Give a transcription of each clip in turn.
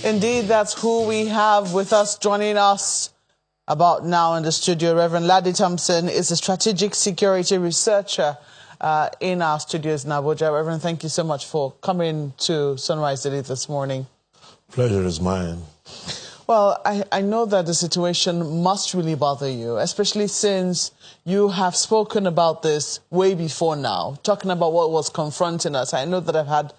Indeed, that's who we have with us. Joining us about now in the studio, Reverend Ladi Thompson is a strategic security researcher in our studios in Abuja. Reverend, thank you so much for coming to Sunrise Daily this morning. Pleasure is mine. Well, I know that the situation must really bother you, especially since you have spoken about this way before now, talking about what was confronting us. I know that I've had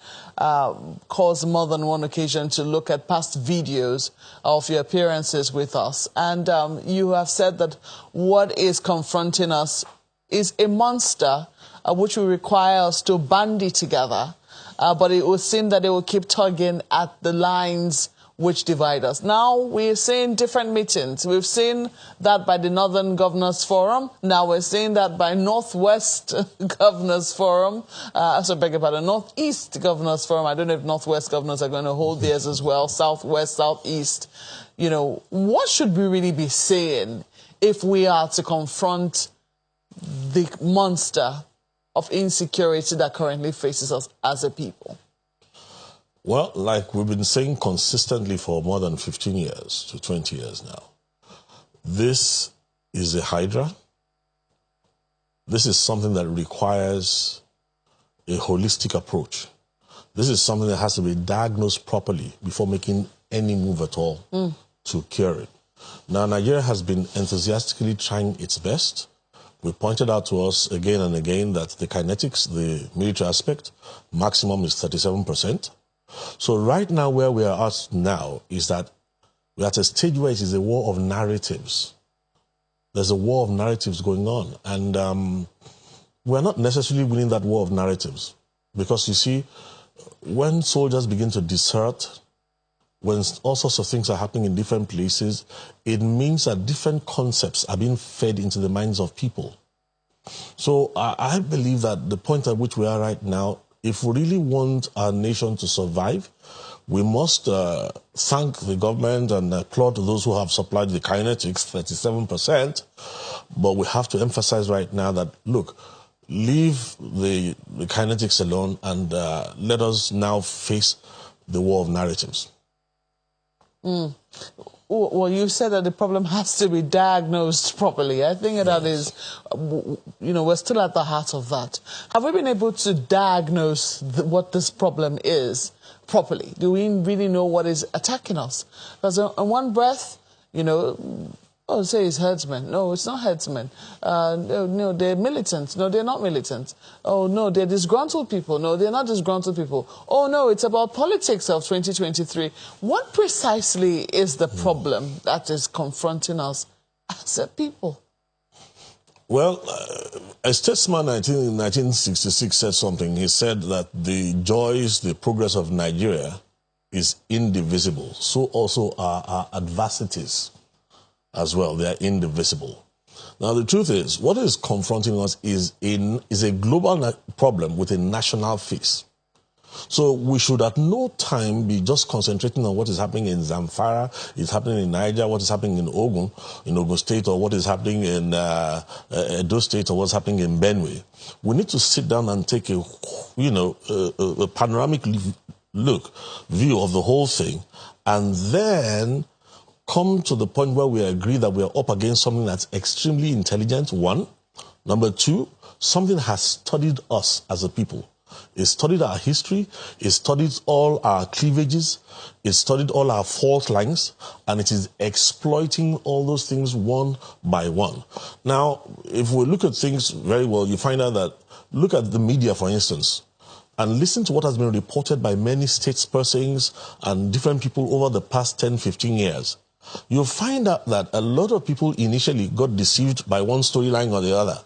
cause more than one occasion to look at past videos of your appearances with us. And you have said that what is confronting us is a monster which will require us to bandy together. But it would seem that they will keep tugging at the lines which divide us. Now we're seeing different meetings. We've seen that by the Northern Governors Forum. Now we're seeing that by Northwest Governors Forum. Northeast Governors Forum. I don't know if Northwest Governors are going to hold theirs as well. Southwest, Southeast. You know, what should we really be saying if we are to confront the monster of insecurity that currently faces us as a people? Well, like we've been saying consistently for more than 15 years to 20 years now, this is a hydra. This is something that requires a holistic approach. This is something that has to be diagnosed properly before making any move at all to cure it. Now, Nigeria has been enthusiastically trying its best. We pointed out to us again and again that the kinetics, the military aspect, maximum is 37%. So right now where we are at now is that we're at a stage where it is a war of narratives. There's a war of narratives going on. And we're not necessarily winning that war of narratives. Because you see, when soldiers begin to desert, when all sorts of things are happening in different places, it means that different concepts are being fed into the minds of people. So I believe that the point at which we are right now, if we really want our nation to survive, we must thank the government and applaud those who have supplied the kinetics, 37%. But we have to emphasize right now that, look, leave the kinetics alone and let us now face the war of narratives. Well, you said that the problem has to be diagnosed properly. I think that is, you know, we're still at the heart of that. Have we been able to diagnose what this problem is properly? Do we really know what is attacking us? Because in one breath, you know, oh, say it's herdsmen. No, it's not herdsmen. No, they're militants. No, they're not militants. Oh, no, they're disgruntled people. No, they're not disgruntled people. Oh, no, it's about politics of 2023. What precisely is the problem that is confronting us as a people? Well, a statesman in 1966 said something. He said that the joys, the progress of Nigeria is indivisible. So also are our adversities as well. They are indivisible. Now, the truth is, what is confronting us is a global problem with a national face. So we should at no time be just concentrating on what is happening in Zamfara, is happening in Niger, what is happening in Ogun State, or what is happening in Edo State, or what's happening in Benue. We need to sit down and take a panoramic view of the whole thing, and then come to the point where we agree that we are up against something that's extremely intelligent, one. Number two, something has studied us as a people. It studied our history, it studied all our cleavages, it studied all our fault lines, and it is exploiting all those things one by one. Now, if we look at things very well, you find out that, look at the media, for instance, and listen to what has been reported by many statespersons and different people over the past 10, 15 years. You'll find out that a lot of people initially got deceived by one storyline or the other.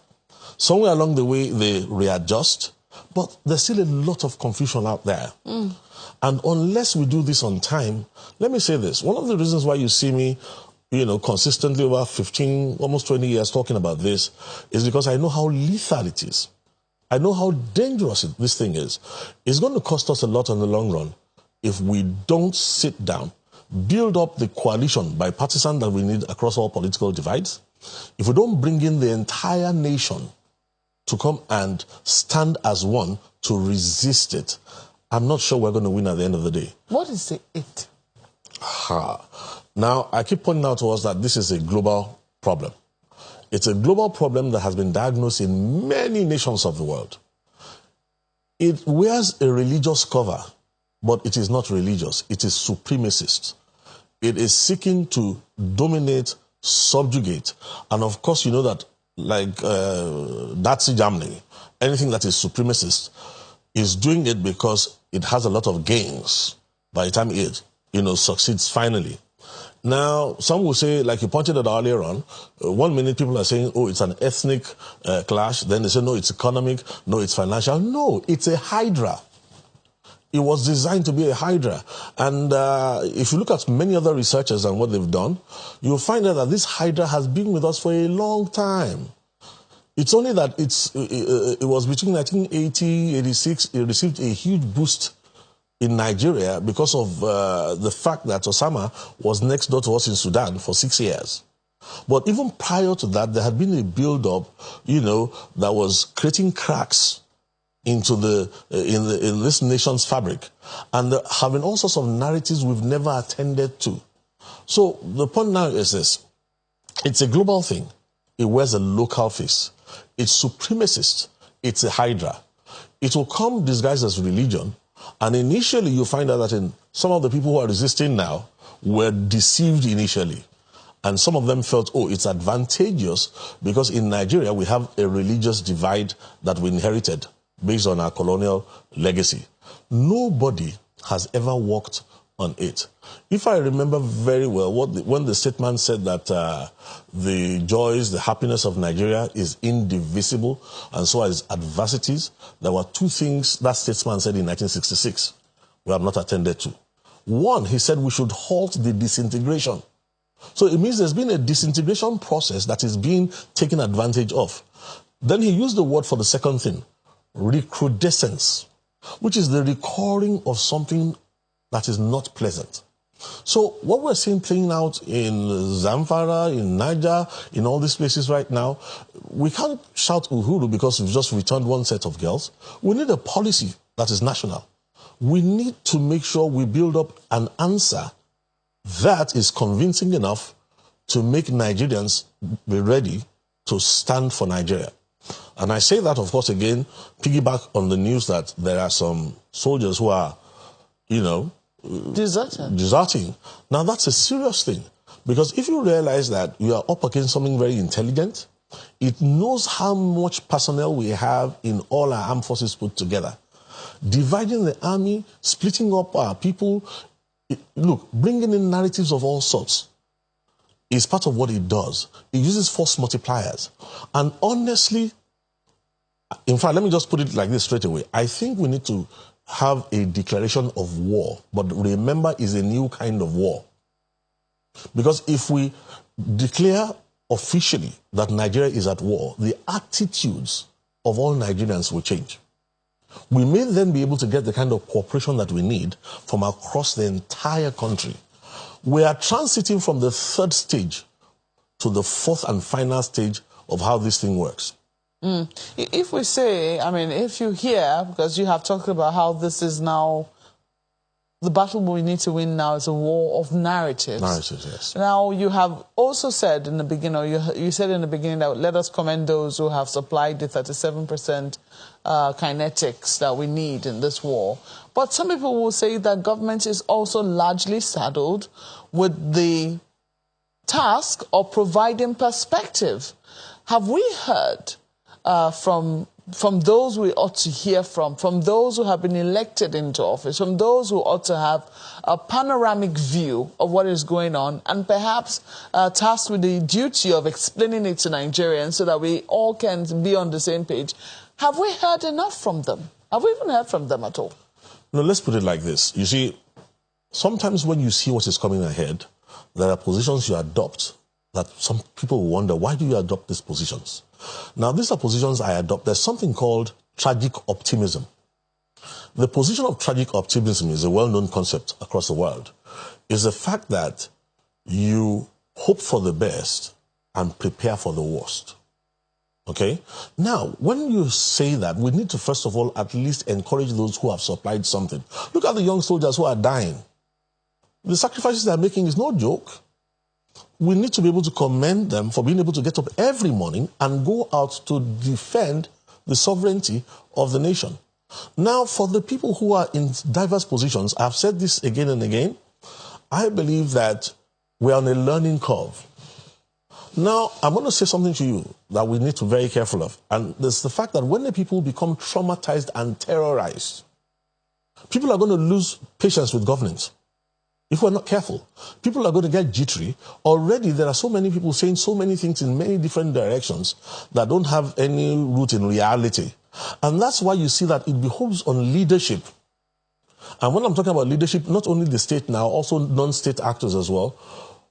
Somewhere along the way, they readjust, but there's still a lot of confusion out there. And unless we do this on time, let me say this. One of the reasons why you see me, consistently over 15, almost 20 years talking about this is because I know how lethal it is. I know how dangerous this thing is. It's going to cost us a lot in the long run if we don't sit down, build up the coalition bipartisan that we need across all political divides. If we don't bring in the entire nation to come and stand as one to resist it, I'm not sure we're going to win at the end of the day. What is the it? Now, I keep pointing out to us that this is a global problem. It's a global problem that has been diagnosed in many nations of the world. It wears a religious cover, but it is not religious. It is supremacist. It is seeking to dominate, subjugate. And of course, you know that, like Nazi Germany, anything that is supremacist is doing it because it has a lot of gains by the time it, succeeds finally. Now, some will say, like you pointed out earlier on, 1 minute people are saying, oh, it's an ethnic clash. Then they say, no, it's economic. No, it's financial. No, it's a hydra. It was designed to be a hydra. And if you look at many other researchers and what they've done, you'll find out that this hydra has been with us for a long time. It's only that it was between 1980, 86, it received a huge boost in Nigeria because of the fact that Osama was next door to us in Sudan for 6 years. But even prior to that, there had been a build-up, that was creating cracks into in this nation's fabric. And there have been all sorts of narratives we've never attended to. So the point now is this. It's a global thing. It wears a local face. It's supremacist. It's a hydra. It will come disguised as religion. And initially, you find out that some of the people who are resisting now were deceived initially. And some of them felt, oh, it's advantageous because in Nigeria, we have a religious divide that we inherited based on our colonial legacy. Nobody has ever worked on it. If I remember very well, when the statement said that the joys, the happiness of Nigeria is indivisible, and so as adversities, there were two things that statesman said in 1966 we have not attended to. One, he said we should halt the disintegration. So it means there's been a disintegration process that is being taken advantage of. Then he used the word for the second thing, recrudescence, which is the recurring of something that is not pleasant. So what we're seeing playing out in Zamfara, in Niger, in all these places right now, we can't shout Uhuru because we've just returned one set of girls. We need a policy that is national. We need to make sure we build up an answer that is convincing enough to make Nigerians be ready to stand for Nigeria. And I say that, of course, again, piggyback on the news that there are some soldiers who are, deserting. Now, that's a serious thing. Because if you realize that you are up against something very intelligent, it knows how much personnel we have in all our armed forces put together. Dividing the army, splitting up our people, look, bringing in narratives of all sorts is part of what it does. It uses force multipliers. And honestly, in fact, let me just put it like this straight away. I think we need to have a declaration of war, but remember, it's a new kind of war. Because if we declare officially that Nigeria is at war, the attitudes of all Nigerians will change. We may then be able to get the kind of cooperation that we need from across the entire country. We are transiting from the third stage to the fourth and final stage of how this thing works. If we say, if you hear, because you have talked about how this is now, the battle we need to win now is a war of narratives. Narratives, yes. Now, you have also said in the beginning, you said in the beginning that let us commend those who have supplied the 37% kinetics that we need in this war. But some people will say that government is also largely saddled with the task of providing perspective. Have we heard from those we ought to hear from those who have been elected into office, from those who ought to have a panoramic view of what is going on, and perhaps tasked with the duty of explaining it to Nigerians so that we all can be on the same page? Have we heard enough from them? Have we even heard from them at all? No, let's put it like this. You see, sometimes when you see what is coming ahead, there are positions you adopt that some people will wonder, why do you adopt these positions? Now, these are positions I adopt. There's something called tragic optimism. The position of tragic optimism is a well-known concept across the world. It's the fact that you hope for the best and prepare for the worst. Okay? Now, when you say that, we need to, first of all, at least encourage those who have supplied something. Look at the young soldiers who are dying. The sacrifices they're making is no joke. We need to be able to commend them for being able to get up every morning and go out to defend the sovereignty of the nation. Now, for the people who are in diverse positions, I've said this again and again, I believe that we're on a learning curve. Now, I'm going to say something to you that we need to be very careful of. And there's the fact that when the people become traumatized and terrorized, people are going to lose patience with governance. If we're not careful, people are going to get jittery. Already, there are so many people saying so many things in many different directions that don't have any root in reality. And that's why you see that it behoves on leadership. And when I'm talking about leadership, not only the state now, also non-state actors as well,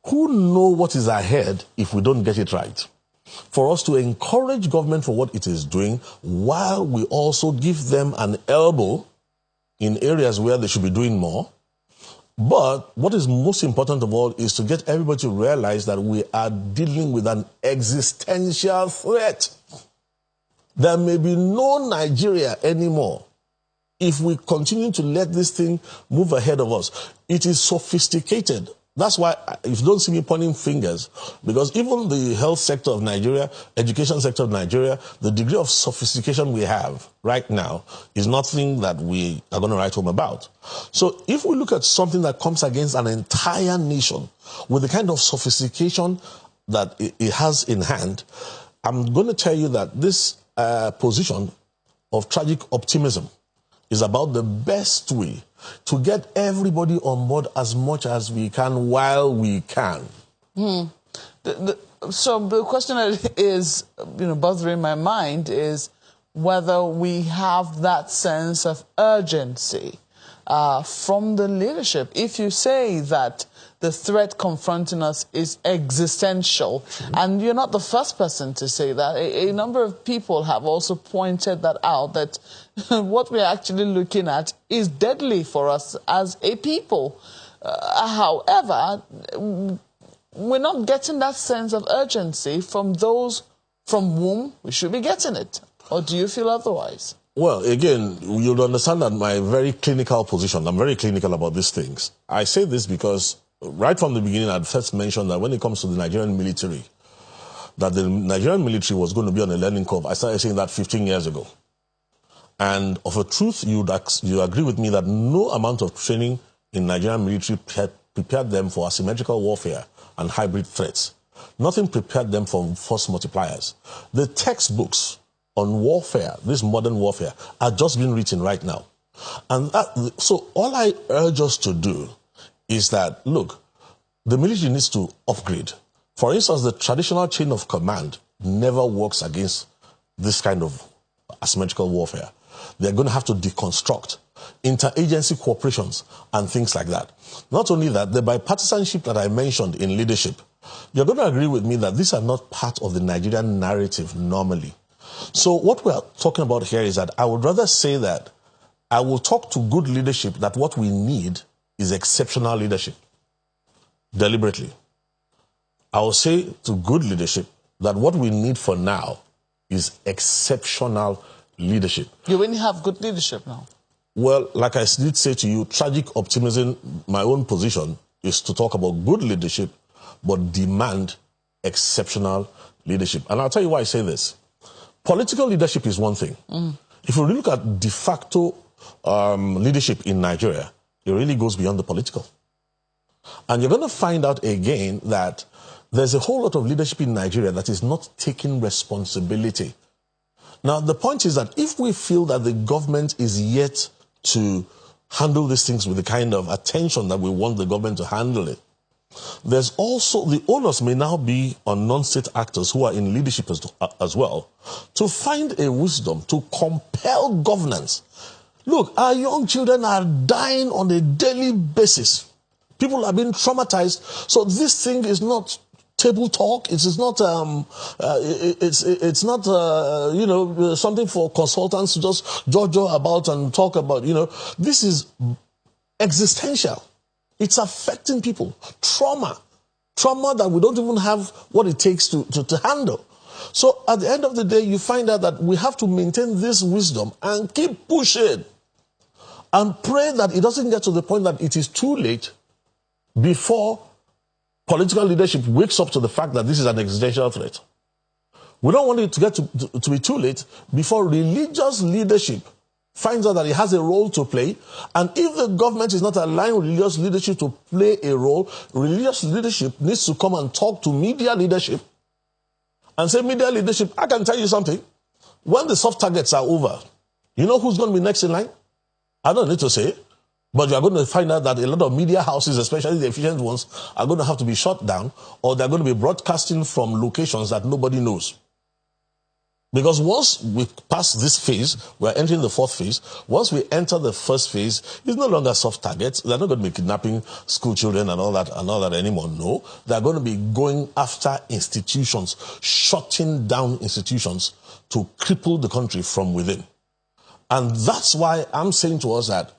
who know what is ahead if we don't get it right. For us to encourage government for what it is doing, while we also give them an elbow in areas where they should be doing more. But what is most important of all is to get everybody to realize that we are dealing with an existential threat. There may be no Nigeria anymore if we continue to let this thing move ahead of us. It is sophisticated. That's why you don't see me pointing fingers, because even the health sector of Nigeria, education sector of Nigeria, the degree of sophistication we have right now is nothing that we are going to write home about. So if we look at something that comes against an entire nation with the kind of sophistication that it has in hand, I'm going to tell you that this position of tragic optimism is about the best way to get everybody on board as much as we can while we can. So the question that is, bothering my mind is whether we have that sense of urgency from the leadership. If you say that the threat confronting us is existential, and you're not the first person to say that. A number of people have also pointed that out, that what we're actually looking at is deadly for us as a people. However, we're not getting that sense of urgency from those from whom we should be getting it. Or do you feel otherwise? Well, again, you'll understand that my very clinical position, I'm very clinical about these things. I say this because right from the beginning, I'd first mentioned that when it comes to the Nigerian military, that the Nigerian military was going to be on a learning curve. I started saying that 15 years ago. And of a truth, you agree with me that no amount of training in Nigerian military prepared them for asymmetrical warfare and hybrid threats. Nothing prepared them for force multipliers. The textbooks on warfare, this modern warfare, are just being written right now. And so all I urge us to do is that, look, the military needs to upgrade. For instance, the traditional chain of command never works against this kind of asymmetrical warfare. They're going to have to deconstruct interagency cooperations and things like that. Not only that, the bipartisanship that I mentioned in leadership, you're going to agree with me that these are not part of the Nigerian narrative normally. So what we're talking about here is that I would rather say that I will talk to good leadership that what we need is exceptional leadership, deliberately. I will say to good leadership that what we need for now is exceptional leadership. You really have good leadership now? Well, like I did say to you, tragic optimism, my own position is to talk about good leadership, but demand exceptional leadership. And I'll tell you why I say this. Political leadership is one thing. If you look at de facto leadership in Nigeria, it really goes beyond the political. And you're going to find out again that there's a whole lot of leadership in Nigeria that is not taking responsibility. Now, the point is that if we feel that the government is yet to handle these things with the kind of attention that we want the government to handle it, there's also, the onus may now be on non-state actors who are in leadership as well, to find a wisdom to compel governance. Look, our young children are dying on a daily basis. People are being traumatized. So this thing is not table talk. It is not. It's not. Something for consultants to just jojo about and talk about. This is existential. It's affecting people. Trauma that we don't even have what it takes to handle. So at the end of the day, you find out that we have to maintain this wisdom and keep pushing. And pray that it doesn't get to the point that it is too late before political leadership wakes up to the fact that this is an existential threat. We don't want it to get to be too late before religious leadership finds out that it has a role to play. And if the government is not allowing religious leadership to play a role, religious leadership needs to come and talk to media leadership and say, media leadership, I can tell you something. When the soft targets are over, you know who's going to be next in line? I don't need to say, but you are going to find out that a lot of media houses, especially the efficient ones, are going to have to be shut down, or they're going to be broadcasting from locations that nobody knows. Because once we pass this phase, we're entering the fourth phase. Once we enter the first phase, it's no longer soft targets. They're not going to be kidnapping school children and all that anymore. No, they're going to be going after institutions, shutting down institutions to cripple the country from within. And that's why I'm saying to us that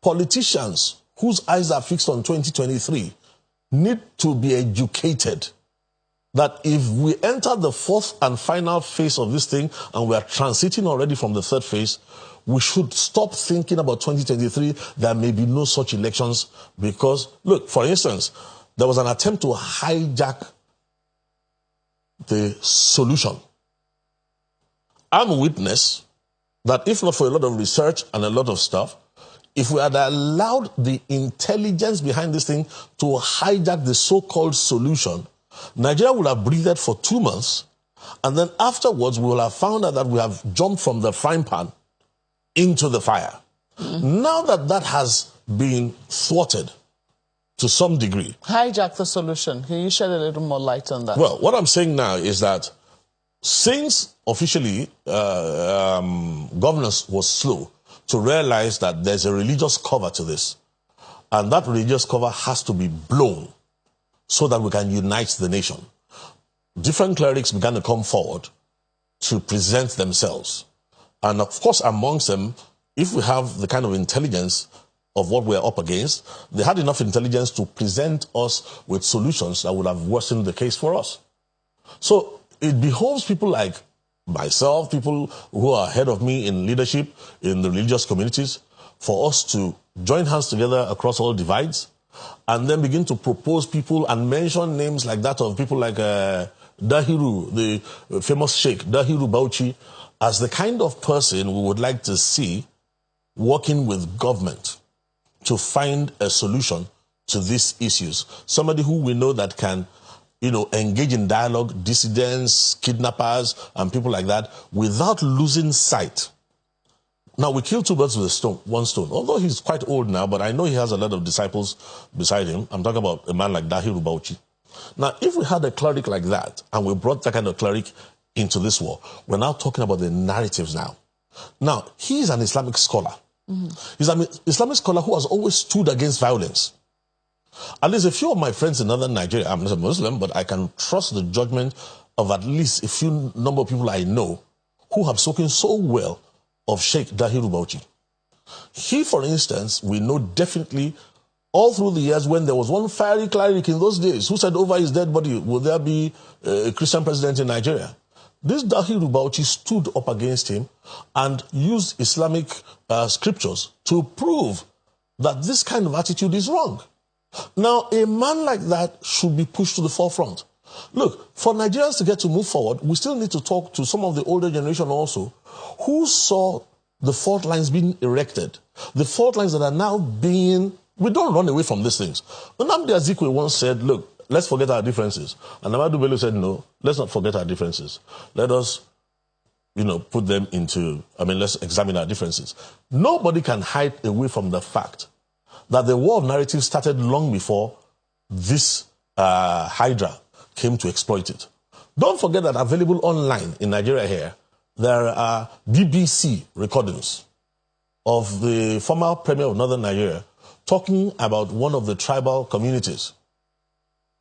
politicians whose eyes are fixed on 2023 need to be educated that if we enter the fourth and final phase of this thing, and we are transiting already from the third phase, we should stop thinking about 2023. There may be no such elections because, look, for instance, there was an attempt to hijack the solution. I'm a witness that if not for a lot of research and a lot of stuff, if we had allowed the intelligence behind this thing to hijack the so-called solution, Nigeria would have breathed for 2 months, and then afterwards we will have found out that we have jumped from the frying pan into the fire. Now that has been thwarted to some degree. Hijack the solution. Can you shed a little more light on that? Well, what I'm saying now is that since officially governance was slow to realize that there's a religious cover to this, and that religious cover has to be blown so that we can unite the nation. Different clerics began to come forward to present themselves. And of course, amongst them, if we have the kind of intelligence of what we're up against, they had enough intelligence to present us with solutions that would have worsened the case for us. So it behoves people like myself, people who are ahead of me in leadership in the religious communities, for us to join hands together across all divides and then begin to propose people and mention names like that of people like Dahiru, the famous Sheikh, Dahiru Bauchi, as the kind of person we would like to see working with government to find a solution to these issues. Somebody who we know that can, engage in dialogue, dissidents, kidnappers, and people like that without losing sight. Now, we kill two birds with one stone. Although he's quite old now, but I know he has a lot of disciples beside him. I'm talking about a man like Dahiru Bauchi. Now, if we had a cleric like that, and we brought that kind of cleric into this war, we're now talking about the narratives now. Now, he's an Islamic scholar. He's an Islamic scholar who has always stood against violence. At least a few of my friends in northern Nigeria, I'm not a Muslim, but I can trust the judgment of at least a few number of people I know who have spoken so well of Sheikh Dahiru Bauchi. He, for instance, we know definitely all through the years when there was one fiery cleric in those days who said over his dead body, will there be a Christian president in Nigeria? This Dahiru Bauchi stood up against him and used Islamic scriptures to prove that this kind of attitude is wrong. Now, a man like that should be pushed to the forefront. Look, for Nigerians to get to move forward, we still need to talk to some of the older generation also who saw the fault lines being erected, the fault lines that are now being... We don't run away from these things. Nnamdi Azikiwe once said, look, let's forget our differences. And Ahmadu Bello said, no, let's not forget our differences. Let us, put them into... let's examine our differences. Nobody can hide away from the fact that the war of narrative started long before this Hydra came to exploit it. Don't forget that available online in Nigeria here, there are BBC recordings of the former Premier of Northern Nigeria talking about one of the tribal communities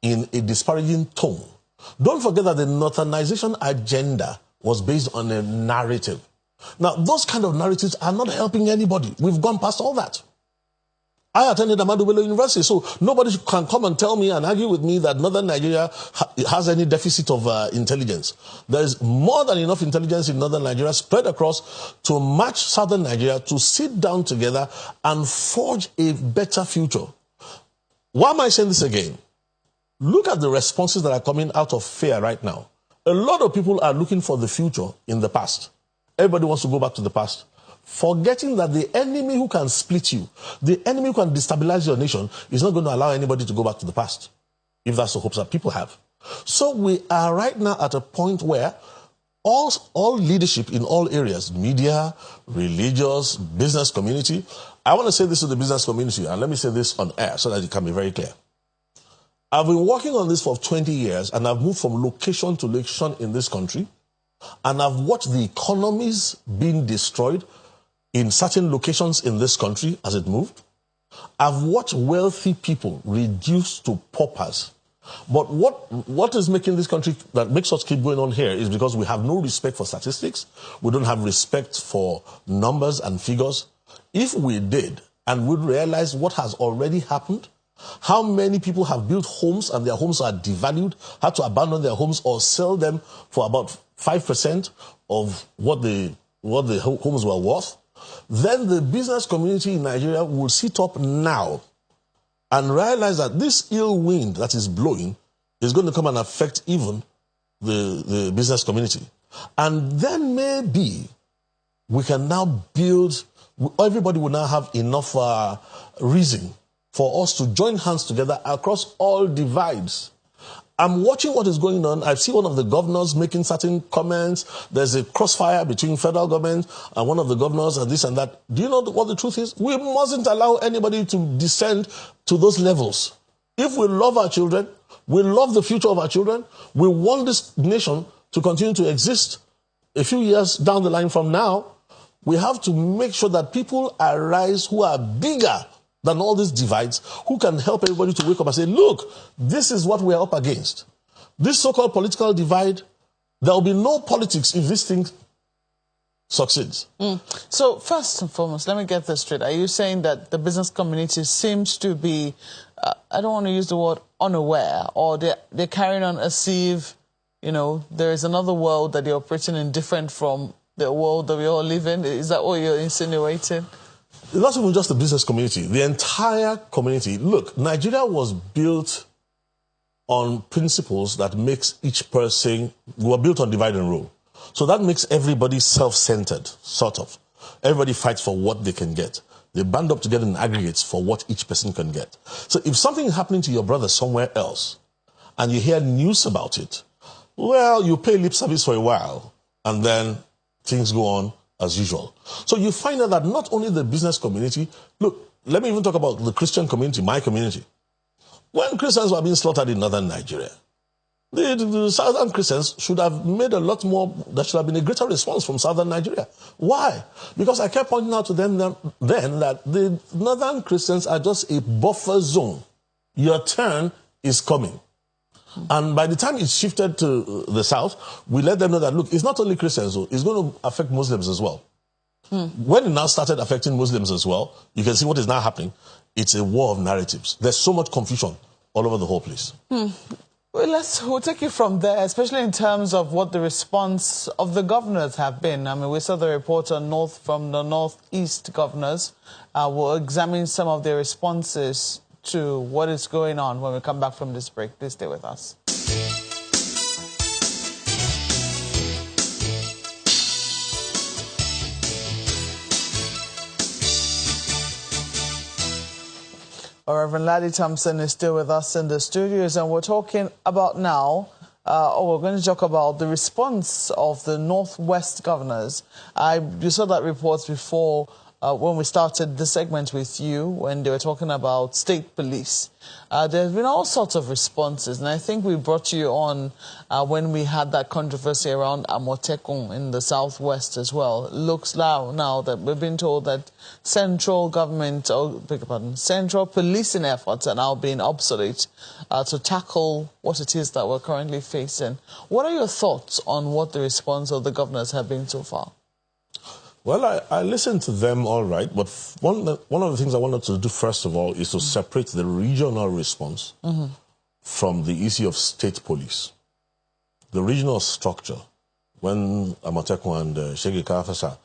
in a disparaging tone. Don't forget that the Northernization agenda was based on a narrative. Now, those kind of narratives are not helping anybody. We've gone past all that. I attended Ahmadu Bello University, so nobody can come and tell me and argue with me that Northern Nigeria has any deficit of intelligence. There is more than enough intelligence in Northern Nigeria spread across to match Southern Nigeria to sit down together and forge a better future. Why am I saying this again? Look at the responses that are coming out of fear right now. A lot of people are looking for the future in the past. Everybody wants to go back to the past, forgetting that the enemy who can split you, the enemy who can destabilize your nation, is not going to allow anybody to go back to the past, if that's the hopes that people have. So we are right now at a point where all leadership in all areas, media, religious, business community, I want to say this to the business community, and let me say this on air so that it can be very clear. I've been working on this for 20 years, and I've moved from location to location in this country, and I've watched the economies being destroyed in certain locations in this country as it moved. I've watched wealthy people reduced to paupers. But what is making this country, that makes us keep going on here, is because we have no respect for statistics. We don't have respect for numbers and figures. If we did, and we'd realize what has already happened, how many people have built homes and their homes are devalued, had to abandon their homes or sell them for about 5% of what the homes were worth, then the business community in Nigeria will sit up now and realize that this ill wind that is blowing is going to come and affect even the business community. And then maybe we can now build, everybody will now have enough reason for us to join hands together across all divides. I'm watching what is going on. I see one of the governors making certain comments. There's a crossfire between federal government and one of the governors and this and that. Do you know what the truth is? We mustn't allow anybody to descend to those levels. If we love our children, we love the future of our children, we want this nation to continue to exist a few years down the line from now, we have to make sure that people arise who are bigger than all these divides, who can help everybody to wake up and say, look, this is what we are up against. This so-called political divide, there will be no politics if this thing succeeds. So first and foremost, let me get this straight. Are you saying that the business community seems to be, I don't want to use the word unaware, or they're carrying on as if, you know, there is another world that they're operating in different from the world that we all live in? Is that what you're insinuating? It's not even just the business community, the entire community. Look, Nigeria was built on principles that makes each person, we were built on divide and rule. So that makes everybody self-centered, sort of. Everybody fights for what they can get. They band up together in aggregates for what each person can get. So if something is happening to your brother somewhere else, and you hear news about it, well, you pay lip service for a while, and then things go on as usual. So you find out that not only the business community, look, let me even talk about the Christian community, my community. When Christians were being slaughtered in northern Nigeria, the southern Christians should have made a lot more, there should have been a greater response from southern Nigeria. Why? Because I kept pointing out to them then that the northern Christians are just a buffer zone. Your turn is coming. And by the time it shifted to the south, we let them know that, look, it's not only Christians, it's going to affect Muslims as well. When it now started affecting Muslims as well, you can see what is now happening. It's a war of narratives. There's so much confusion all over the whole place. Well, we'll take you from there, especially in terms of what the response of the governors have been. I mean, we saw the report on from the Northeast governors. We'll examine some of their responses to what is going on when we come back from this break. Please stay with us. Reverend Laddie Thompson is still with us in the studios, and we're talking about now, we're going to talk about the response of the Northwest governors. You saw that report before when we started the segment with you, when they were talking about state police. There's been all sorts of responses, and I think we brought you on when we had that controversy around Amotekun in the Southwest as well. It looks now that we've been told that central government, central policing efforts are now being obsolete to tackle what it is that we're currently facing. What are your thoughts on what the response of the governors have been so far? Well, I listened to them all right, but one of the things I wanted to do first of all is to separate the regional response from the issue of state police. The regional structure, when Amotekun and Shege Kafasa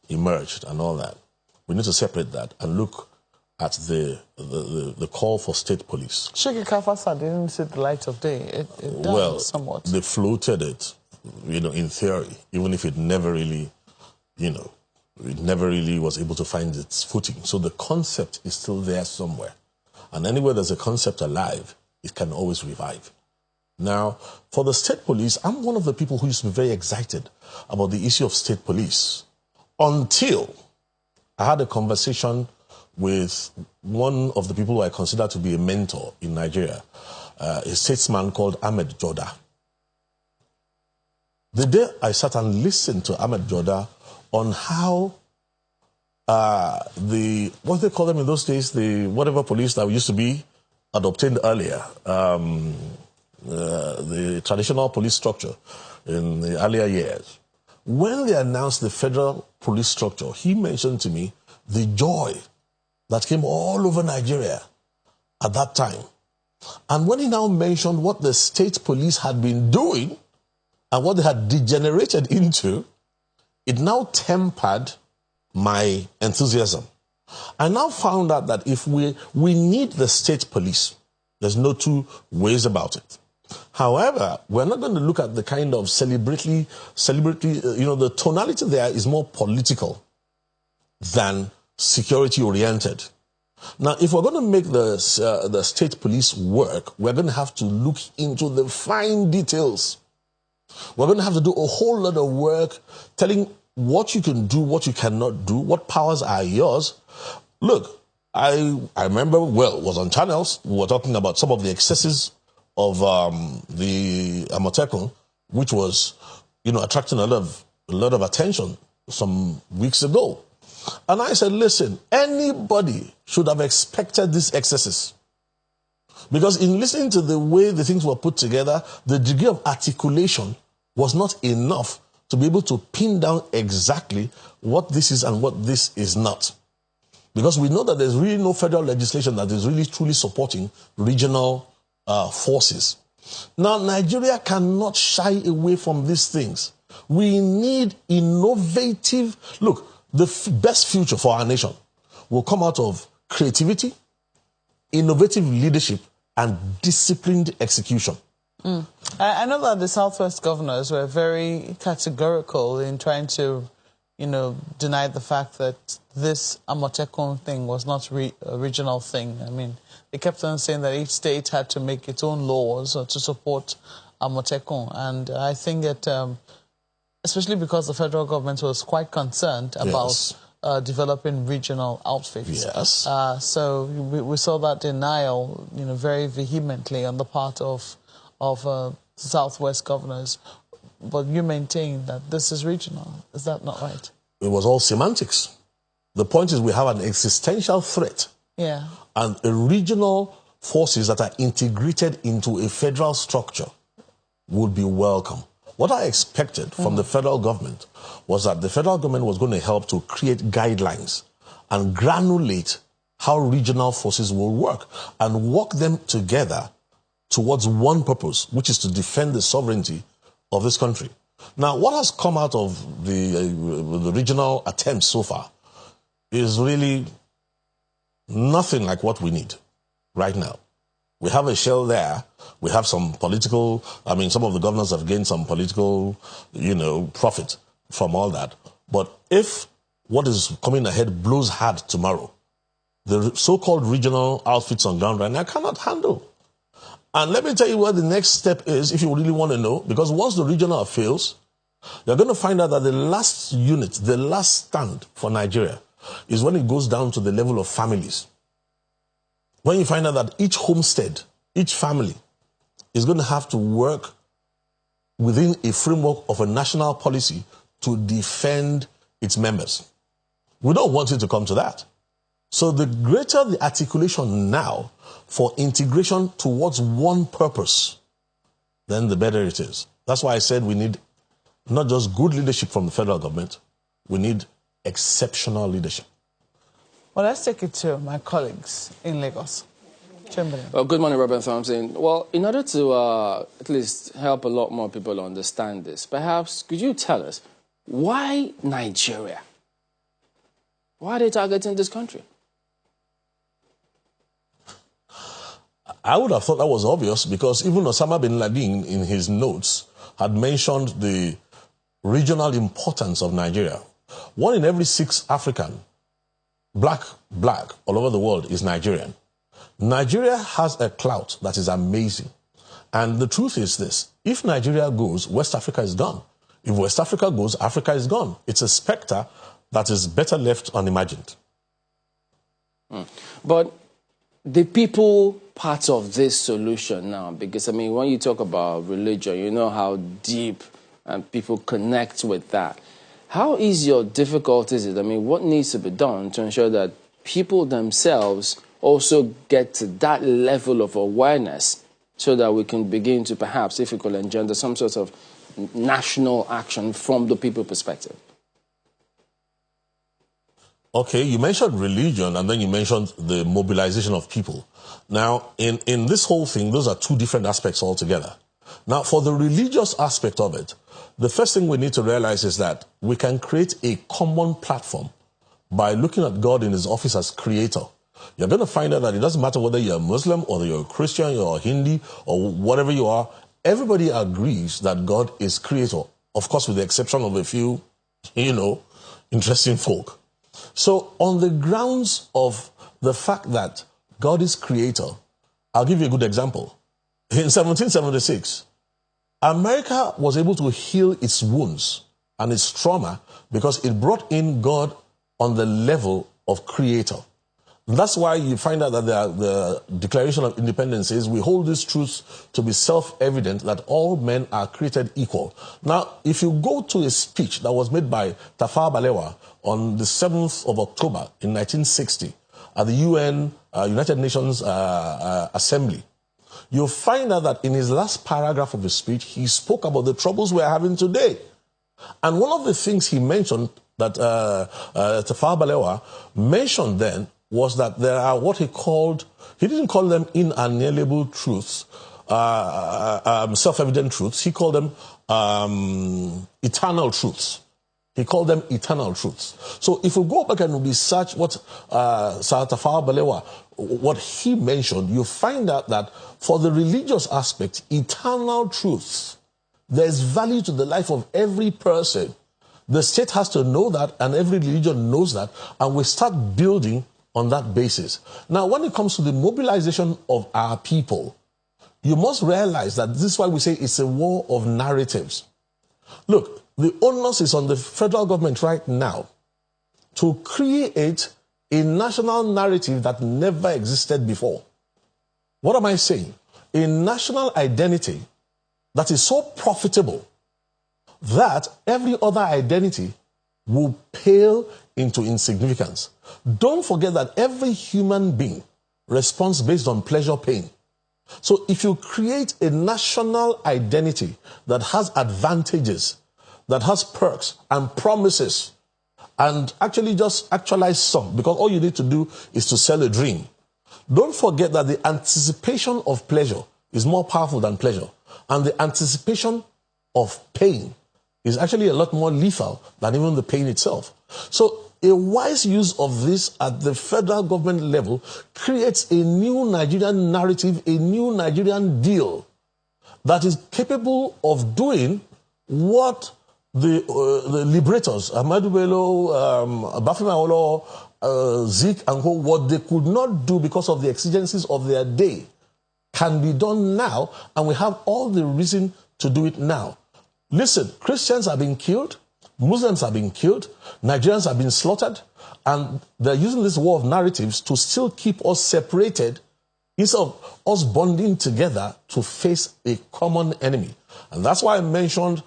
emerged and all that, we need to separate that and look at the call for state police. Sheikh Kafasa didn't see the light of day. It died somewhat. They floated it, in theory, even if it never really, it never really was able to find its footing. So the concept is still there somewhere. And anywhere there's a concept alive, it can always revive. Now, for the state police, I'm one of the people who used to be very excited about the issue of state police until I had a conversation with one of the people who I consider to be a mentor in Nigeria, a statesman called Ahmed Joda. The day I sat and listened to Ahmed Joda on how what they call them in those days, the whatever police that used to be had obtained earlier, the traditional police structure in the earlier years. When they announced the federal police structure, he mentioned to me the joy that came all over Nigeria at that time. And when he now mentioned what the state police had been doing and what they had degenerated into, it now tempered my enthusiasm. I now found out that if we need the state police, there's no two ways about it. However, we're not going to look at the kind of celebrity, the tonality there is more political than security-oriented. Now, if we're going to make the state police work, we're going to have to look into the fine details. We're going to have to do a whole lot of work telling what you can do, what you cannot do, what powers are yours. Look, I remember, was on channels, we were talking about some of the excesses of the Amotekun, which was, attracting a lot of attention some weeks ago. And I said, listen, anybody should have expected these excesses. Because in listening to the way the things were put together, the degree of articulation was not enough to be able to pin down exactly what this is and what this is not. Because we know that there's really no federal legislation that is really truly supporting regional forces. Now, Nigeria cannot shy away from these things. We need innovative... Look, the best future for our nation will come out of creativity, innovative leadership, and disciplined execution. I know that the Southwest governors were very categorical in trying to, deny the fact that this Amotekun thing was not a regional thing. I mean, they kept on saying that each state had to make its own laws to support Amotekun. And I think that, especially because the federal government was quite concerned about developing regional outfits. Yes. So we saw that denial, very vehemently on the part of Southwest governors. But you maintain that this is regional. Is that not right? It was all semantics. The point is we have an existential threat. Yeah. And regional forces that are integrated into a federal structure would be welcome. What I expected from the federal government was that the federal government was going to help to create guidelines and granulate how regional forces will work and work them together towards one purpose, which is to defend the sovereignty of this country. Now, what has come out of the regional attempts so far is really nothing like what we need right now. We have a shell there. We have some political, some of the governors have gained some political, profit from all that. But if what is coming ahead blows hard tomorrow, the so-called regional outfits on ground right now cannot handle. And let me tell you what the next step is if you really want to know, because once the regional fails, you're going to find out that the last unit, the last stand for Nigeria is when it goes down to the level of families. When you find out that each homestead, each family is going to have to work within a framework of a national policy to defend its members. We don't want it to come to that. So the greater the articulation now for integration towards one purpose, then the better it is. That's why I said we need not just good leadership from the federal government, we need exceptional leadership. Well, let's take it to my colleagues in Lagos. Chamberlain. Well, good morning, Robert Thompson. Well, in order to at least help a lot more people understand this, perhaps could you tell us why Nigeria? Why are they targeting this country? I would have thought that was obvious because even Osama bin Laden in his notes had mentioned the regional importance of Nigeria. 1 in every 6 African, black, all over the world is Nigerian. Nigeria has a clout that is amazing. And the truth is this, if Nigeria goes, West Africa is gone. If West Africa goes, Africa is gone. It's a specter that is better left unimagined. But the people part of this solution now, because, I mean, when you talk about religion, you know how deep and people connect with that. How easy or difficult is it? I mean, what needs to be done to ensure that people themselves also get to that level of awareness so that we can begin to perhaps, if we could engender some sort of national action from the people perspective? Okay, you mentioned religion and then you mentioned the mobilization of people. Now, in this whole thing, those are 2 different aspects altogether. Now, for the religious aspect of it, the first thing we need to realize is that we can create a common platform by looking at God in his office as creator. You're going to find out that it doesn't matter whether you're a Muslim or you're a Christian or a Hindi or whatever you are, everybody agrees that God is creator, of course with the exception of a few, interesting folk. So on the grounds of the fact that God is creator, I'll give you a good example. In 1776, America was able to heal its wounds and its trauma because it brought in God on the level of creator. That's why you find out that the Declaration of Independence says we hold this truth to be self-evident that all men are created equal. Now, if you go to a speech that was made by Tafawa Balewa on the 7th of October in 1960 at the UN, United Nations Assembly, you'll find out that in his last paragraph of his speech, he spoke about the troubles we're having today. And one of the things he mentioned that Tafawa Balewa mentioned then was that there are what he didn't call them inalienable truths, self-evident truths. He called them eternal truths. He called them eternal truths. So if we go back and research what Sir Tafawa Balewa, what he mentioned, you find out that for the religious aspect, eternal truths, there's value to the life of every person. The state has to know that, and every religion knows that, and we start building on that basis. Now, when it comes to the mobilization of our people, you must realize that this is why we say it's a war of narratives. Look, the onus is on the federal government right now to create a national narrative that never existed before. What am I saying? A national identity that is so profitable that every other identity will pale into insignificance. Don't forget that every human being responds based on pleasure, pain. So if you create a national identity that has advantages, that has perks and promises, and actually just actualize some, because all you need to do is to sell a dream. Don't forget that the anticipation of pleasure is more powerful than pleasure. And the anticipation of pain is actually a lot more lethal than even the pain itself. So a wise use of this at the federal government level creates a new Nigerian narrative, a new Nigerian deal that is capable of doing what the liberators, Ahmadu Bello, Bafemi Awolowo, Zik and Co, what they could not do because of the exigencies of their day can be done now, and we have all the reason to do it now. Listen, Christians are being killed, Muslims are being killed, Nigerians are being slaughtered, and they're using this war of narratives to still keep us separated instead of us bonding together to face a common enemy. And that's why I mentioned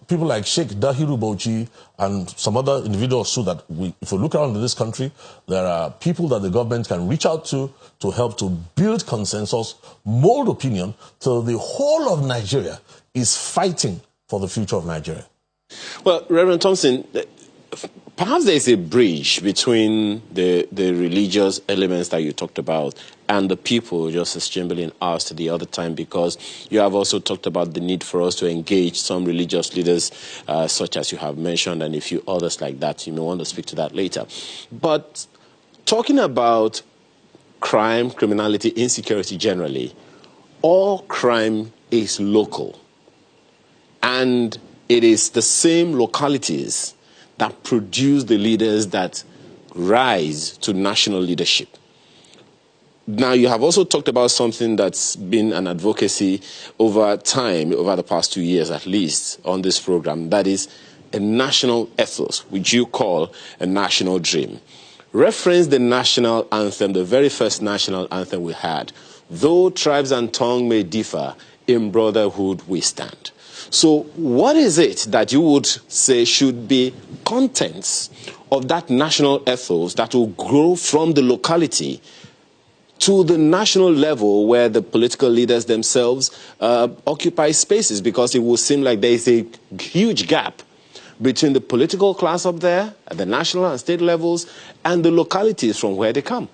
people like Sheikh Dahiru Bauchi and some other individuals so that if we look around in this country, there are people that the government can reach out to help to build consensus, mold opinion, so the whole of Nigeria is fighting for the future of Nigeria. Well, Reverend Thompson, perhaps there's a bridge between the religious elements that you talked about and the people Justice Chamberlain asked the other time, because you have also talked about the need for us to engage some religious leaders, such as you have mentioned, and a few others like that. You may want to speak to that later. But talking about crime, criminality, insecurity generally, all crime is local. And it is the same localities that produce the leaders that rise to national leadership. Now, you have also talked about something that's been an advocacy over time, over the past 2 years at least, on this program, that is a national ethos, which you call a national dream. Reference the national anthem, the very first national anthem we had. Though tribes and tongue may differ, in brotherhood we stand. So what is it that you would say should be contents of that national ethos that will grow from the locality to the national level where the political leaders themselves occupy spaces? Because it will seem like there is a huge gap between the political class up there at the national and state levels and the localities from where they come.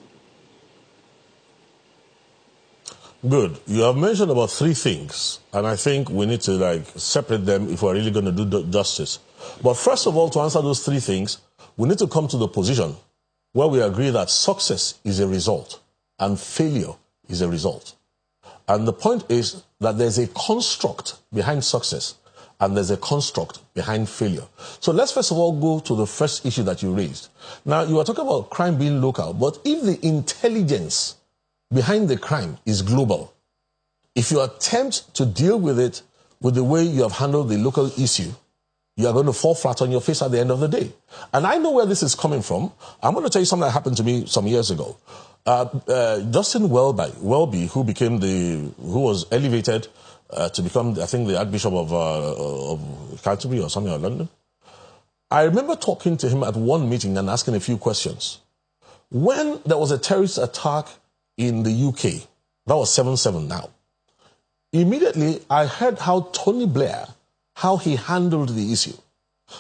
Good. You have mentioned about 3 things, and I think we need to separate them if we're really going to do justice. But first of all, to answer those 3 things, we need to come to the position where we agree that success is a result and failure is a result. And the point is that there's a construct behind success and there's a construct behind failure. So let's first of all go to the first issue that you raised. Now, you are talking about crime being local, but if the intelligence behind the crime is global, if you attempt to deal with it with the way you have handled the local issue, you are going to fall flat on your face at the end of the day. And I know where this is coming from. I'm going to tell you something that happened to me some years ago. Justin Welby, who was elevated to become, I think, the Archbishop of Canterbury or something, or London. I remember talking to him at one meeting and asking a few questions. When there was a terrorist attack in the UK, that was 7/7 now, immediately I heard how Tony Blair, how he handled the issue.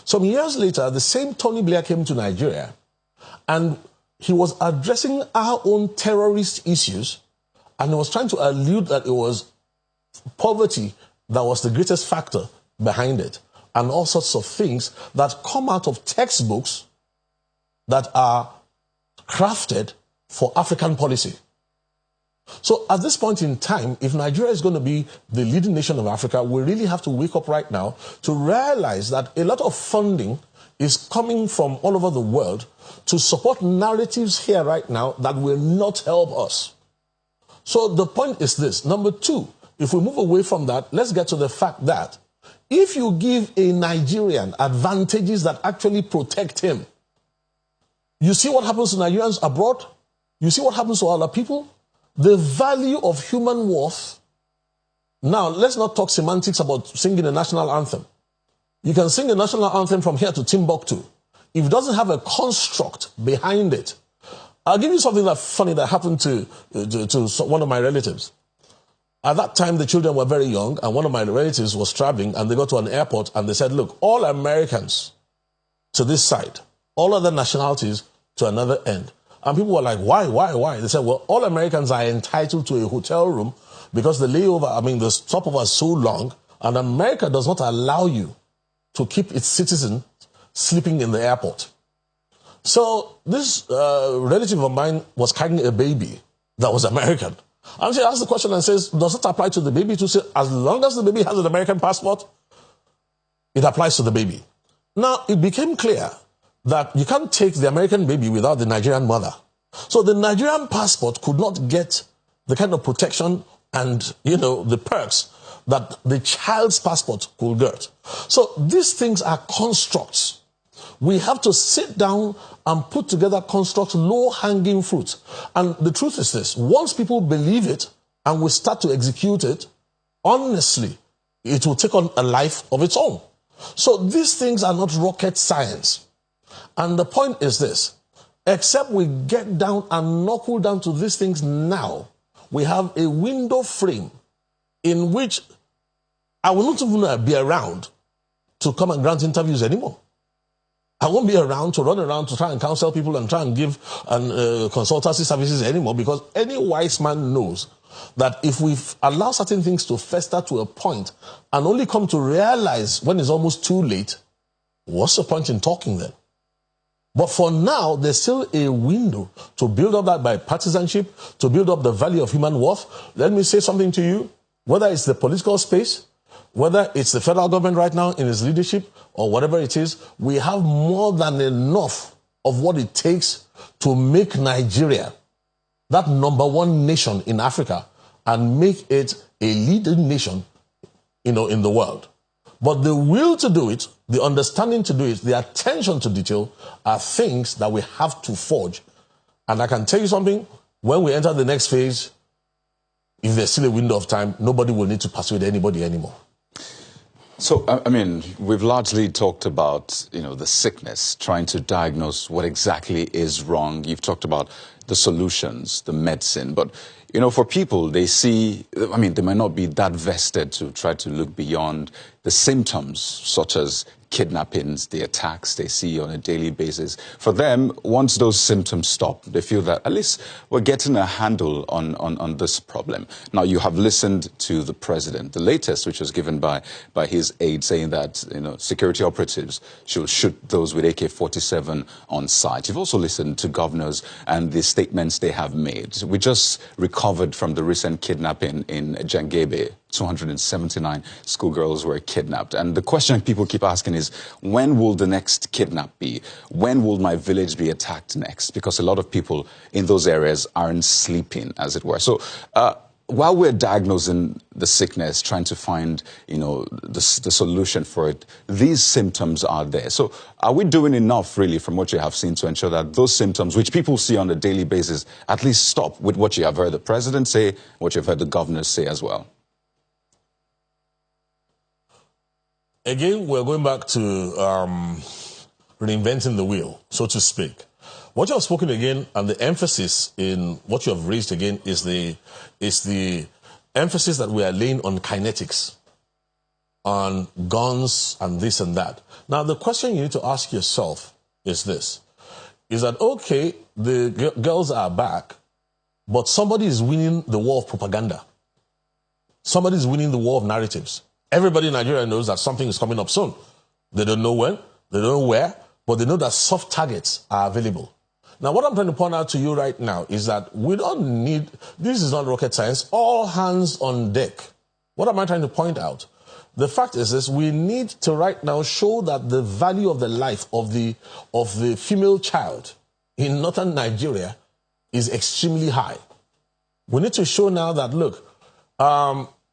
Some years later, the same Tony Blair came to Nigeria and he was addressing our own terrorist issues, and he was trying to allude that it was poverty that was the greatest factor behind it, and all sorts of things that come out of textbooks that are crafted for African policy. So at this point in time, if Nigeria is going to be the leading nation of Africa, we really have to wake up right now to realize that a lot of funding is coming from all over the world to support narratives here right now that will not help us. So the point is this. Number 2, if we move away from that, let's get to the fact that if you give a Nigerian advantages that actually protect him, you see what happens to Nigerians abroad? You see what happens to other people? The value of human worth. Now, let's not talk semantics about singing a national anthem. You can sing a national anthem from here to Timbuktu. If it doesn't have a construct behind it, I'll give you something that's funny that happened to one of my relatives. At that time, the children were very young, and one of my relatives was traveling, and they got to an airport, and they said, look, all Americans to this side, all other nationalities to another end. And people were like, why? They said, well, all Americans are entitled to a hotel room because the stopover is so long, and America does not allow you to keep its citizens sleeping in the airport. So this relative of mine was carrying a baby that was American. And she asked the question and says, does it apply to the baby? To say, as long as the baby has an American passport, it applies to the baby. Now, it became clear that you can't take the American baby without the Nigerian mother. So the Nigerian passport could not get the kind of protection and, the perks that the child's passport could get. So these things are constructs. We have to sit down and put together constructs, low-hanging fruit. And the truth is this, once people believe it and we start to execute it, honestly, it will take on a life of its own. So these things are not rocket science. And the point is this, except we get down and knuckle down to these things now, we have a window frame in which I will not even be around to come and grant interviews anymore. I won't be around to run around to try and counsel people and try and give consultancy services anymore, because any wise man knows that if we allow certain things to fester to a point and only come to realize when it's almost too late, what's the point in talking then? But for now, there's still a window to build up that bipartisanship, to build up the value of human worth. Let me say something to you, whether it's the political space, whether it's the federal government right now in its leadership, or whatever it is, we have more than enough of what it takes to make Nigeria that #1 nation in Africa and make it a leading nation, in the world. But the will to do it, the understanding to do it, the attention to detail are things that we have to forge. And I can tell you something, when we enter the next phase, if there's still a window of time, nobody will need to persuade anybody anymore. So, I mean, we've largely talked about, the sickness, trying to diagnose what exactly is wrong. You've talked about the solutions, the medicine. But, for people, they see, they might not be that vested to try to look beyond the symptoms, such as kidnappings, the attacks they see on a daily basis. For them, once those symptoms stop, they feel that at least we're getting a handle on this problem. Now, you have listened to the president, the latest, which was given by his aide, saying that, security operatives should shoot those with AK-47 on sight. You've also listened to governors and the statements they have made. We just recovered from the recent kidnapping in Jangebe. 279 schoolgirls were kidnapped. And the question people keep asking is, when will the next kidnap be? When will my village be attacked next? Because a lot of people in those areas aren't sleeping, as it were. So while we're diagnosing the sickness, trying to find, the solution for it, these symptoms are there. So are we doing enough, really, from what you have seen to ensure that those symptoms, which people see on a daily basis, at least stop with what you have heard the president say, what you've heard the governors say as well? Again, we're going back to reinventing the wheel, so to speak. What you have spoken again, and the emphasis in what you have raised again, is the emphasis that we are laying on kinetics, on guns and this and that. Now, the question you need to ask yourself is this, is that, okay, the girls are back, but somebody is winning the war of propaganda. Somebody is winning the war of narratives. Everybody in Nigeria knows that something is coming up soon. They don't know when, they don't know where, but they know that soft targets are available. Now, what I'm trying to point out to you right now is that we don't need, this is not rocket science, all hands on deck. What am I trying to point out? The fact is this, we need to right now show that the value of the life of the female child in northern Nigeria is extremely high. We need to show now that, look,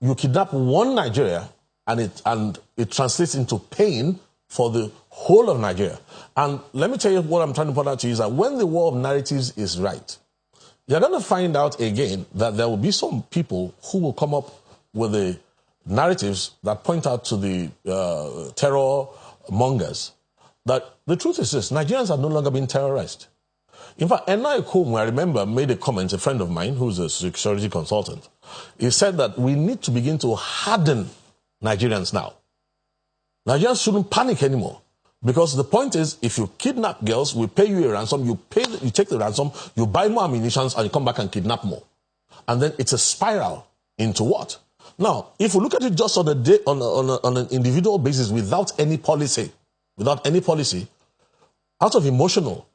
you kidnap one Nigeria, and it translates into pain for the whole of Nigeria. And let me tell you what I'm trying to point out to you is that when the war of narratives is right, you're going to find out again that there will be some people who will come up with the narratives that point out to the terror mongers that the truth is this, Nigerians are no longer being terrorized. In fact, Enai Komu, I remember, made a comment, a friend of mine who's a security consultant. He said that we need to begin to harden Nigerians now. Nigerians shouldn't panic anymore. Because the point is, if you kidnap girls, we pay you a ransom, you take the ransom, you buy more ammunition, and you come back and kidnap more. And then it's a spiral into what? Now, if we look at it just on an individual basis without any policy, out of emotional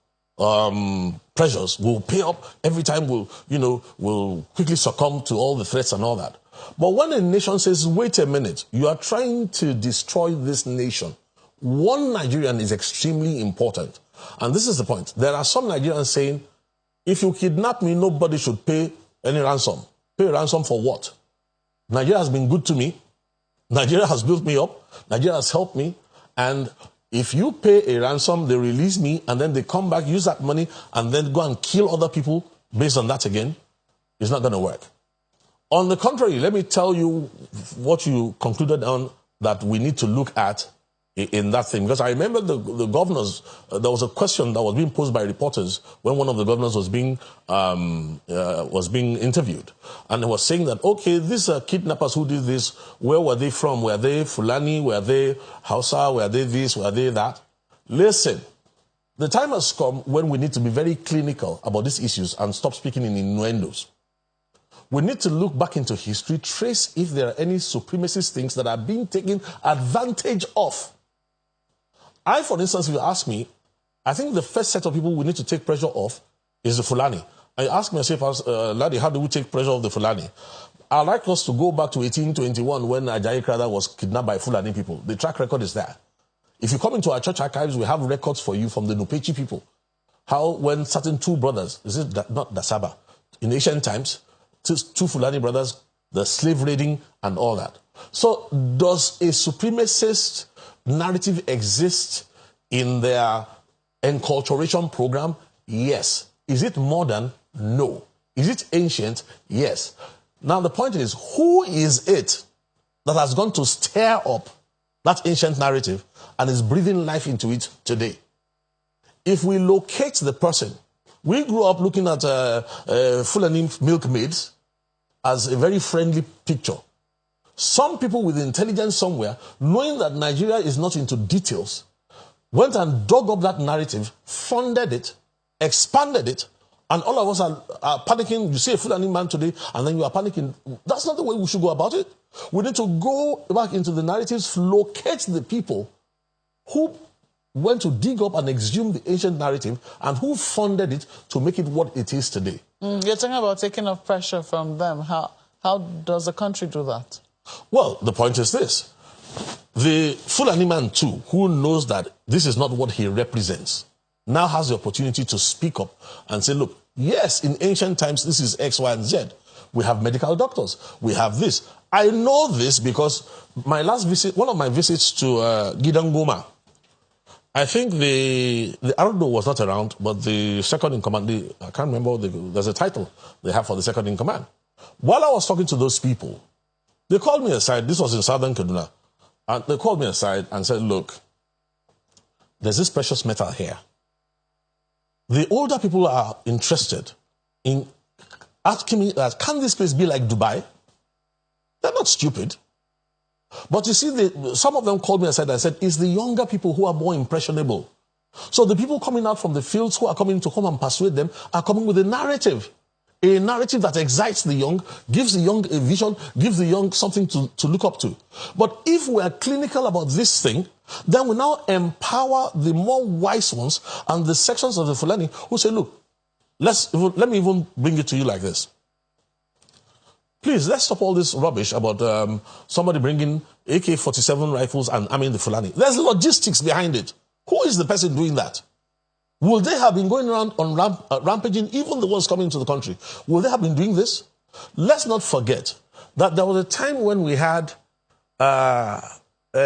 pressures, we'll pay up every time, we'll quickly succumb to all the threats and all that. But when a nation says, wait a minute, you are trying to destroy this nation, one Nigerian is extremely important. And this is the point. There are some Nigerians saying, if you kidnap me, nobody should pay any ransom. Pay a ransom for what? Nigeria has been good to me. Nigeria has built me up. Nigeria has helped me. And if you pay a ransom, they release me, and then they come back, use that money, and then go and kill other people based on that again, it's not going to work. On the contrary, let me tell you what you concluded on that we need to look at in that thing. Because I remember the governors, there was a question that was being posed by reporters when one of the governors was being interviewed. And they was saying that, okay, these kidnappers who did this, where were they from? Were they Fulani? Were they Hausa? Were they this? Were they that? Listen, the time has come when we need to be very clinical about these issues and stop speaking in innuendos. We need to look back into history, trace if there are any supremacist things that are being taken advantage of. I, for instance, if you ask me, I think the first set of people we need to take pressure off is the Fulani. I ask myself, Ladi, how do we take pressure off the Fulani? I'd like us to go back to 1821 when Ajayi Crowther was kidnapped by Fulani people. The track record is there. If you come into our church archives, we have records for you from the Nupechi people. How when certain two brothers, is it not Dasaba, in ancient times, two Fulani brothers, the slave raiding and all that. So does a supremacist narrative exist in their enculturation program? Yes. Is it modern? No. Is it ancient? Yes. Now the point is, who is it that has gone to stir up that ancient narrative and is breathing life into it today? If we locate the person, we grew up looking at Fulani milkmaids as a very friendly picture. Some people with intelligence somewhere, knowing that Nigeria is not into details, went and dug up that narrative, funded it, expanded it, and all of us are panicking. You see a Fulani man today, and then you are panicking. That's not the way we should go about it. We need to go back into the narratives, locate the people who went to dig up and exhume the ancient narrative and who funded it to make it what it is today. You're talking about taking off pressure from them. How does the country do that? Well, the point is this. The Fulani man too, who knows that this is not what he represents, now has the opportunity to speak up and say, look, yes, in ancient times, this is X, Y, and Z. We have medical doctors. We have this. I know this because my last visit, one of my visits to Gidangoma, I think the Ardo was not around, but the second in command, I can't remember, there's a title they have for the second in command. While I was talking to those people, they called me aside. This was in southern Kaduna. And they called me aside and said, look, there's this precious metal here. The older people are interested in asking me, can this place be like Dubai? They're not stupid. But you see, some of them called me aside and said, it's the younger people who are more impressionable. So the people coming out from the fields who are coming to come and persuade them are coming with a narrative that excites the young, gives the young a vision, gives the young something to look up to. But if we are clinical about this thing, then we now empower the more wise ones and the sections of the Fulani who say, look, let me even bring it to you like this. Please, let's stop all this rubbish about somebody bringing AK-47 rifles and arming the Fulani. There's logistics behind it. Who is the person doing that? Will they have been going around on rampaging, even the ones coming into the country? Will they have been doing this? Let's not forget that there was a time when we had, what do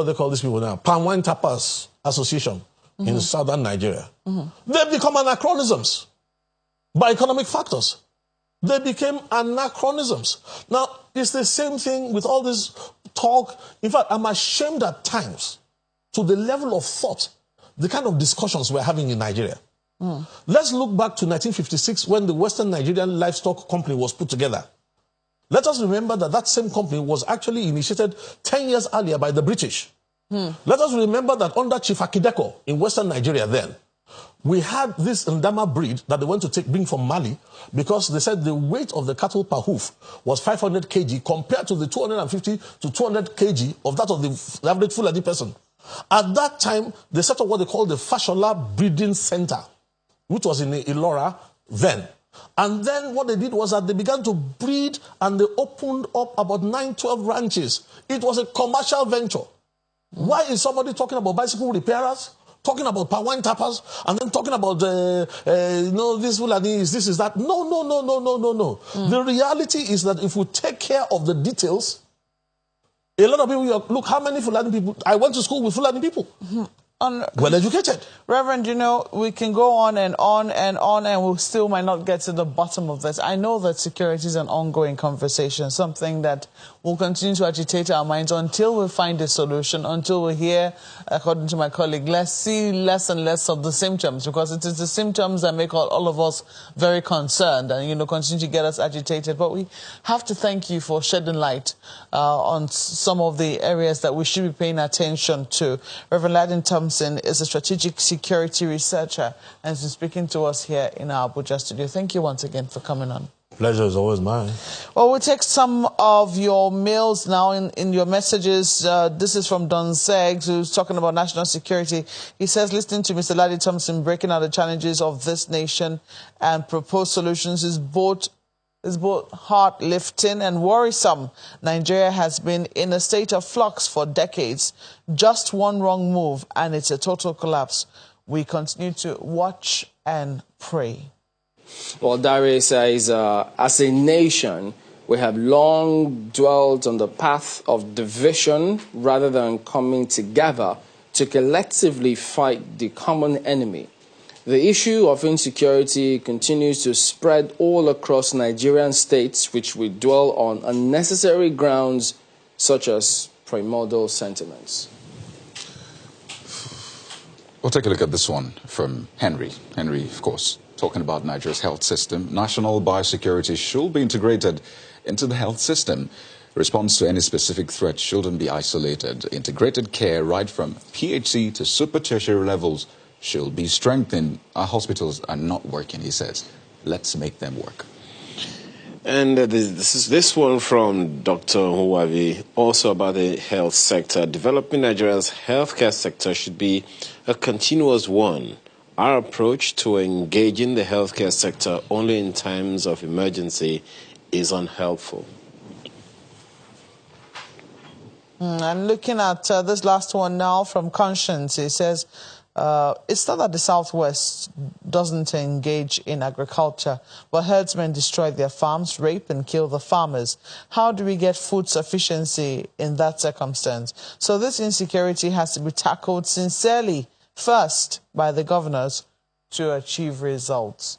they call these people now? Palm Wine Tappers Association in southern Nigeria. They've become anachronisms by economic factors. They became anachronisms. Now, it's the same thing with all this talk. In fact, I'm ashamed at times to the level of thought, the kind of discussions we're having in Nigeria. Let's look back to 1956 when the Western Nigerian Livestock Company was put together. Let us remember that that same company was actually initiated 10 years earlier by the British. Let us remember that under Chief Akideko in Western Nigeria then, we had this Ndama breed that they went to bring from Mali because they said the weight of the cattle per hoof was 500 kg compared to the 250 to 200 kg of that of the average Fulani person. At that time, they set up what they called the Fashola Breeding Center, which was in Ilora then. And then what they did was that they began to breed and they opened up about 9-12 ranches. It was a commercial venture. Why is somebody talking about bicycle repairers, talking about palm wine tappers, and then talking about, this Fulani is this, is that? No. The reality is that if we take care of the details, a lot of people, look, how many Fulani people, I went to school with Fulani people. Well educated. Reverend, we can go on and on and on, and we still might not get to the bottom of this. I know that security is an ongoing conversation, something that will continue to agitate our minds until we find a solution, until we hear, according to my colleague, let's see less and less of the symptoms, because it is the symptoms that make all of us very concerned and, continue to get us agitated. But we have to thank you for shedding light on some of the areas that we should be paying attention to. Reverend Ladin Thompson is a strategic security researcher and has been speaking to us here in our Abuja studio. Thank you once again for coming on. Pleasure is always mine. Well, we'll take some of your mails now in your messages. This is from Don Seggs, who's talking about national security. He says, listening to Mr. Ladi Thompson breaking out the challenges of this nation and propose solutions is both heart-lifting and worrisome. Nigeria has been in a state of flux for decades. Just one wrong move and it's a total collapse. We continue to watch and pray. Well, Dare says, as a nation, we have long dwelt on the path of division rather than coming together to collectively fight the common enemy. The issue of insecurity continues to spread all across Nigerian states, which we dwell on unnecessary grounds such as primordial sentiments. We'll take a look at this one from Henry. Henry, of course, talking about Nigeria's health system. National biosecurity should be integrated into the health system. Response to any specific threat shouldn't be isolated. Integrated care right from PHC to super tertiary levels should be strengthened. Our hospitals are not working, he says. Let's make them work. And this one from Dr. Huwavi, also about the health sector. Developing Nigeria's healthcare sector should be a continuous one. Our approach to engaging the healthcare sector only in times of emergency is unhelpful. I'm looking at this last one now from Conscience. It says, it's not that the Southwest doesn't engage in agriculture, but herdsmen destroy their farms, rape and kill the farmers. How do we get food sufficiency in that circumstance? So this insecurity has to be tackled sincerely, first by the governors to achieve results.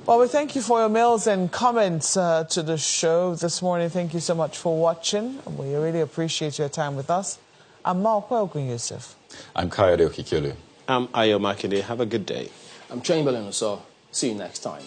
Well, we thank you for your mails and comments to the show this morning. Thank you so much for watching. We really appreciate your time with us. I'm Malkwe Ogun Yusuf. I'm Kayode Okikiolu. I'm Ayo Makinde. Have a good day. I'm Chamberlain, so see you next time.